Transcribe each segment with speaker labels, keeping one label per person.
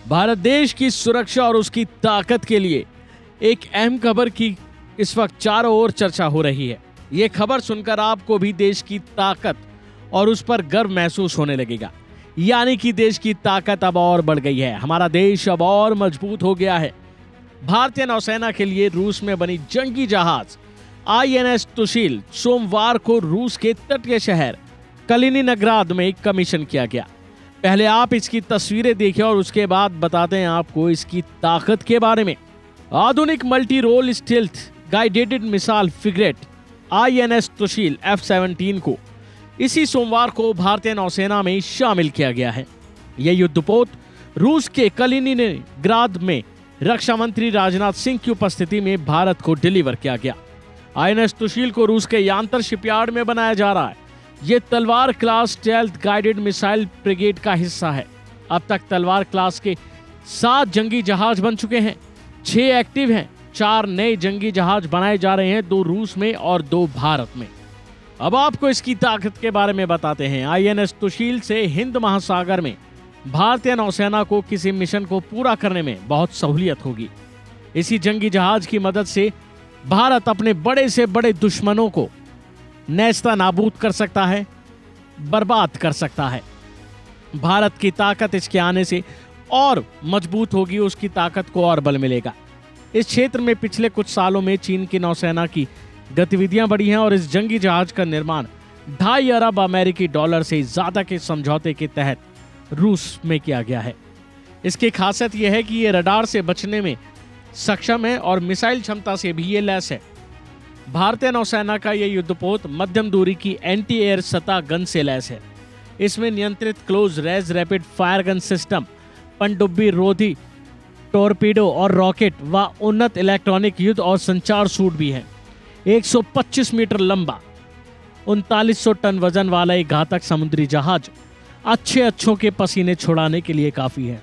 Speaker 1: भारत देश की सुरक्षा और उसकी ताकत के लिए एक अहम खबर की इस वक्त चारों ओर चर्चा हो रही है। ये खबर सुनकर आपको भी देश की ताकत और उस पर गर्व महसूस होने लगेगा। यानी कि देश की ताकत अब और बढ़ गई है, हमारा देश अब और मजबूत हो गया है। भारतीय नौसेना के लिए रूस में बनी जंगी जहाज INS तुशील सोमवार को रूस के तटीय शहर कलिनिनग्राद में कमीशन किया गया। पहले आप इसकी तस्वीरें देखें और उसके बाद बताते हैं आपको इसकी ताकत के बारे में। आधुनिक multi role stealth guided missile frigate INS Tushil F-17 को इसी सोमवार को भारतीय नौसेना में शामिल किया गया है। यह युद्धपोत रूस के कलिनिनग्राद में रक्षा मंत्री राजनाथ सिंह की उपस्थिति में भारत को डिलीवर किया गया। INS तुशील को रूस के यांतर शिपयार्ड में बनाया जा रहा है। ये तलवार class stealth guided missile brigade का हिस्सा है। अब तक तलवार क्लास के 7 जंगी जहाज बन चुके हैं, 6 एक्टिव हैं, 4 नए जंगी जहाज बनाए जा रहे हैं, 2 रूस में और 2 भारत में। अब आपको इसकी ताकत के बारे में बताते हैं। INS तुशील से हिंद महासागर में भारतीय नौसेना को किसी मिशन को पूरा करने में बहुत सहूलियत होगी। इसी जंगी जहाज की मदद से भारत अपने बड़े से बड़े दुश्मनों को नेस्ता नाबूद कर सकता है, बर्बाद कर सकता है। भारत की ताकत इसके आने से और मजबूत होगी, उसकी ताकत को और बल मिलेगा। इस क्षेत्र में पिछले कुछ सालों में चीन की नौसेना की गतिविधियां बढ़ी हैं और इस जंगी जहाज का निर्माण 2.5 अरब अमेरिकी डॉलर से ज्यादा के समझौते के तहत रूस में किया गया है। इसकी खासियत यह है कि यह रडार से बचने में सक्षम है और मिसाइल क्षमता से भी ये लैस है। भारतीय नौसेना का यह युद्धपोत मध्यम दूरी की एंटी एयर सतह गन से लैस है। इसमें नियंत्रित close range rapid fire gun system, पनडुब्बी रोधी टॉर्पीडो और रॉकेट व उन्नत इलेक्ट्रॉनिक युद्ध और संचार सूट भी है। 125 मीटर लंबा 3900 टन वजन वाला एक घातक समुद्री जहाज अच्छों के पसीने छुड़ाने के लिए काफी है।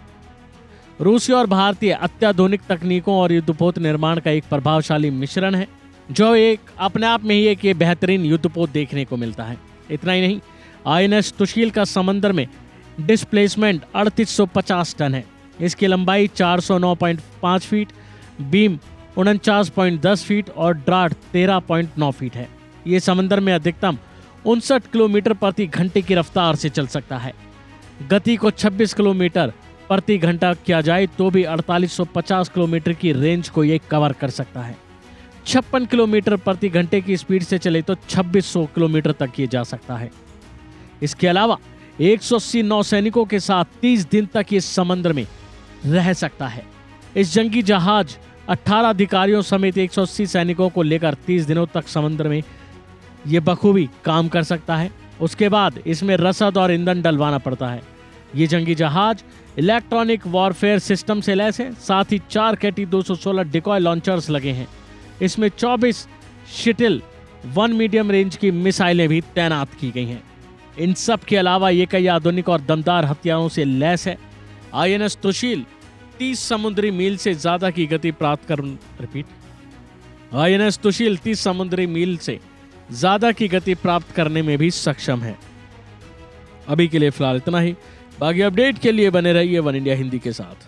Speaker 1: रूसी और भारतीय अत्याधुनिक तकनीकों और युद्धपोत निर्माण का एक प्रभावशाली मिश्रण है, जो एक अपने आप में ही एक ये बेहतरीन युद्धपोत देखने को मिलता है। इतना ही नहीं, INS तुशील का समंदर में डिस्प्लेसमेंट 3850 टन है। इसकी लंबाई 409.5 फीट, बीम 49.10 फीट और ड्राट 13.9 फीट है। ये समंदर में अधिकतम 59 किलोमीटर प्रति घंटे की रफ्तार से चल सकता है। गति को 26 किलोमीटर प्रति घंटा किया जाए तो भी 4850 किलोमीटर की रेंज को ये कवर कर सकता है। 56 किलोमीटर प्रति घंटे की स्पीड से चले तो 2600 किलोमीटर तक ये जा सकता है। इसके अलावा 180 नौसैनिकों के साथ 30 दिन तक ये समंदर में रह सकता है। इस जंगी जहाज 18 अधिकारियों समेत 180 सैनिकों को लेकर 30 दिनों तक समंदर में ये बखूबी काम कर सकता है। उसके बाद इसमें रसद और ईंधन डलवाना पड़ता है। ये जंगी जहाज इलेक्ट्रॉनिक वॉरफेयर सिस्टम से लैस है। साथ ही 4 KT-216 डिकॉय लॉन्चर्स लगे हैं। इसमें 24 शिटिल 1 मीडियम रेंज की मिसाइलें भी तैनात की गई हैं। इन सब के अलावा ये कई आधुनिक और दमदार हथियारों से लैस है। INS तुशील 30 समुद्री मील से ज्यादा की गति प्राप्त कर INS तुशील 30 समुद्री मील से ज्यादा की गति प्राप्त करने में भी सक्षम है। अभी के लिए फिलहाल इतना ही। बाकी अपडेट के लिए बने रहिए वन इंडिया हिंदी के साथ।